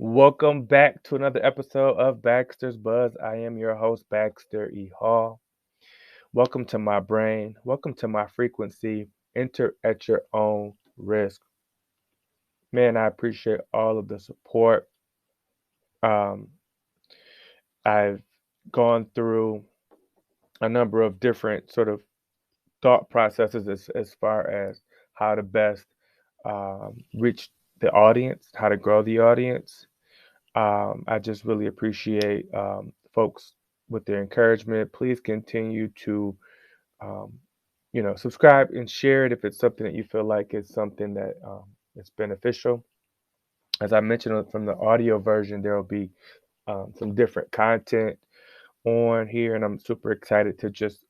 Welcome back to another episode of Baxter's Buzz. I am your host, Baxter E. Hall. Welcome to my brain. Welcome to my frequency. Enter at your own risk. Man, I appreciate all of the support. Um, I've gone through a number of different sort of thought processes as far as how to best reach the audience, how to grow the audience. I just really appreciate folks with their encouragement. Please continue to, um, subscribe and share it if it's something that you feel like is something that is beneficial. As I mentioned from the audio version, there will be some different content on here, and I'm super excited to just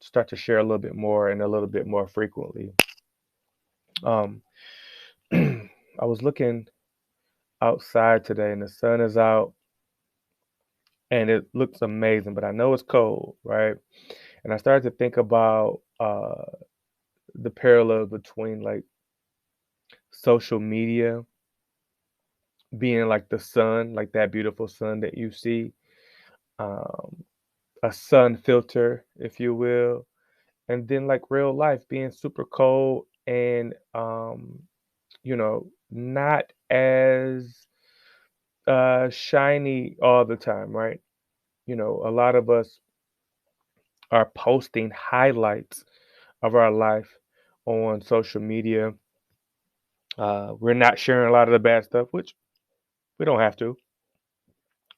start to share a little bit more and a little bit more frequently. Um, I was looking outside today, and the sun is out and it looks amazing, but I know it's cold, right? And I started to think about the parallel between like social media being like the sun, like that beautiful sun that you see, um, a sun filter, if you will, and then like real life being super cold and not as shiny all the time, right? A lot of us are posting highlights of our life on social media. We're not sharing a lot of the bad stuff, which we don't have to,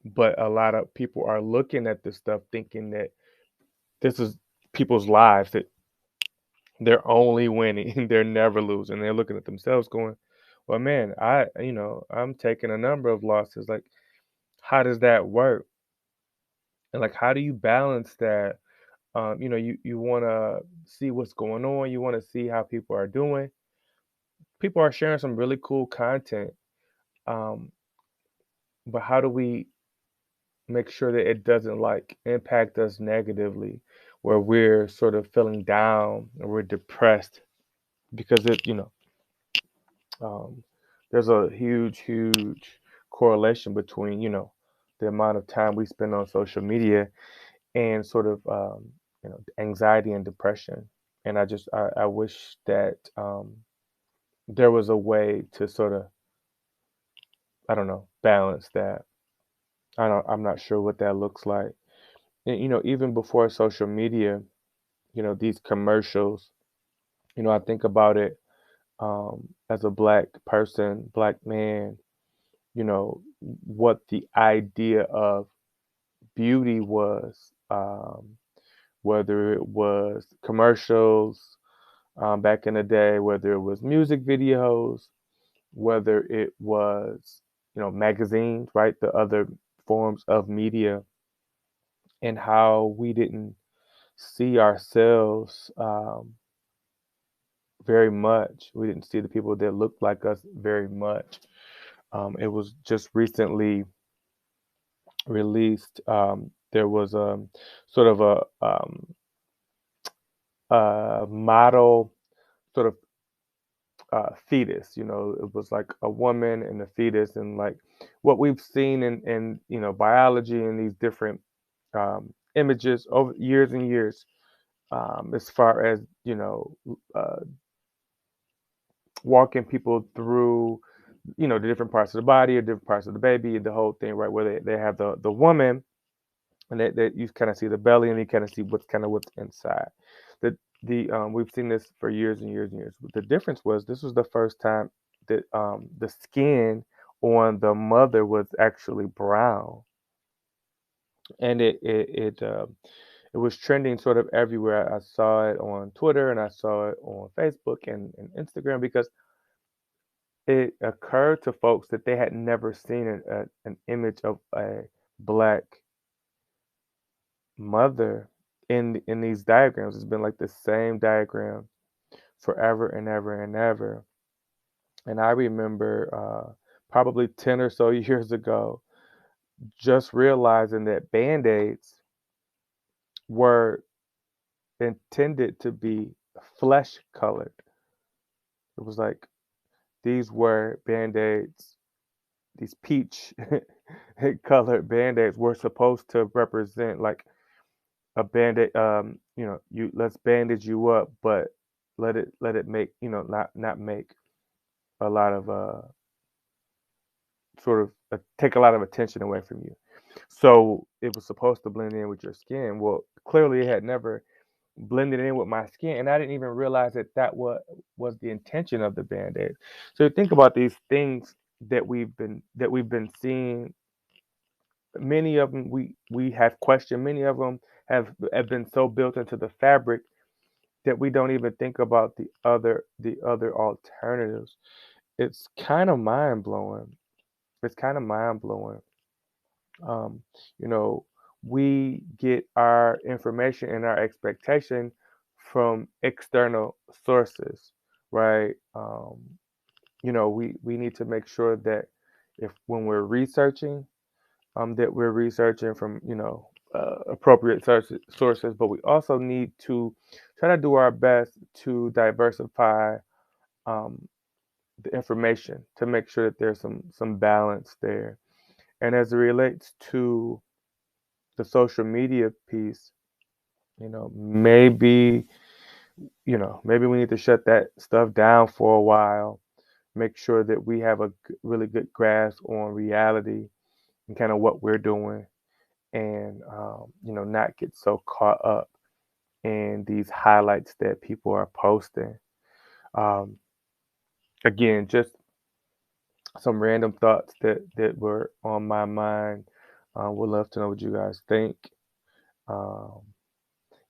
but a lot of people are looking at this stuff thinking that this is people's lives, that they're only winning, they're never losing. They're looking at themselves going, well, man, I'm taking a number of losses. Like, how does that work? And like, how do you balance that? You want to see what's going on. You want to see how people are doing. People are sharing some really cool content. Um, but how do we make sure that it doesn't like impact us negatively, where we're sort of feeling down or we're depressed because um, there's a huge correlation between the amount of time we spend on social media and sort of anxiety and depression. And I wish that there was a way to sort of, I don't know, balance that. I'm not sure what that looks like. And, even before social media, these commercials, I think about it as a black person, black man, what the idea of beauty was, whether it was commercials back in the day, whether it was music videos, whether it was, magazines, right? The other forms of media, and how we didn't see ourselves very much. We didn't see the people that looked like us very much. It was just recently released. There was sort of a model sort of fetus. It was like a woman and a fetus, and like what we've seen in biology and these different images over years and years, as far as uh, walking people through the different parts of the body or different parts of the baby, the whole thing, right? Where they have the woman, and that you kind of see the belly, and you kind of see what's inside. We've seen this for years and years and years. But the difference was this was the first time that the skin on the mother was actually brown, and it was trending sort of everywhere. I saw it on Twitter and I saw it on Facebook and Instagram because it occurred to folks that they had never seen an image of a black mother in these diagrams. It's been like the same diagram forever and ever and ever. And I remember probably 10 or so years ago just realizing that band-aids were intended to be flesh colored. It was like these were band-aids peach colored band-aids were supposed to represent like a band-aid, you let's bandage you up, but let it make, not make a lot of sort of take a lot of attention away from you. So it was supposed to blend in with your skin. Well, clearly it had never blended in with my skin, and I didn't even realize that was the intention of the band-aid. So think about these things that we've been seeing. Many of them we have questioned. Many of them have been so built into the fabric that we don't even think about the other alternatives. It's kind of mind blowing. It's kind of mind blowing. Um, you know, we get our information and our expectation from external sources, right? We need to make sure that if when we're researching, that we're researching from, appropriate sources, but we also need to try to do our best to diversify um, the information to make sure that there's some balance there. And as it relates to the social media piece, maybe, maybe we need to shut that stuff down for a while, make sure that we have a really good grasp on reality and kind of what we're doing, and not get so caught up in these highlights that people are posting. Um, Again, just some random thoughts that were on my mind. Would love to know what you guys think. Um,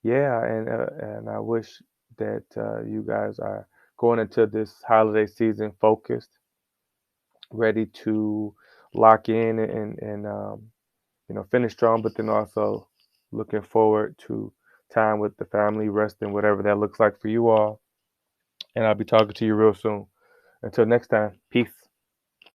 yeah, and I wish that you guys are going into this holiday season focused, ready to lock in and finish strong, but then also looking forward to time with the family, resting, whatever that looks like for you all. And I'll be talking to you real soon. Until next time, peace.